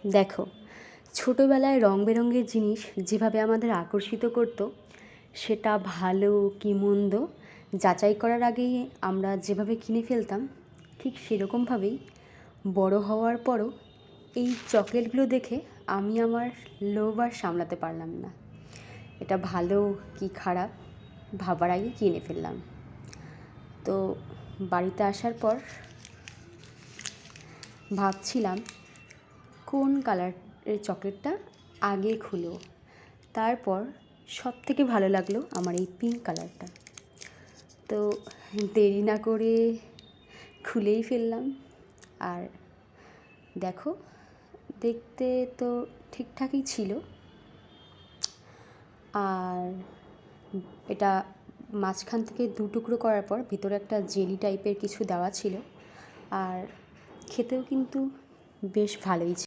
দেখো, ছোটোবেলায় রঙ বেরঙের জিনিস যেভাবে আমাদের আকর্ষিত করতো, সেটা ভালো কি মন্দ যাচাই করার আগেই আমরা যেভাবে কিনে ফেলতাম, ঠিক সেরকমভাবেই বড় হওয়ার পরও এই চকলেটগুলো দেখে আমি আমার লোভ আর সামলাতে পারলাম না। এটা ভালো কি খারাপ ভাবার আগে কিনে ফেললাম। তো বাড়িতে আসার পর ভাবছিলাম কোন কালারের চকলেটটা আগে খুলো। তারপর সবথেকে ভালো লাগলো আমার এই পিঙ্ক কালারটা। তো দেরি না করে খুলেই ফেললাম। আর দেখো, দেখতে তো ঠিকঠাকই ছিল। আর এটা মাঝখান থেকে দু টুকরো করার পর ভিতরে একটা জেলি টাইপের কিছু দেওয়া ছিল। আর খেতেও কিন্তু বেশ ভালোই ছিল।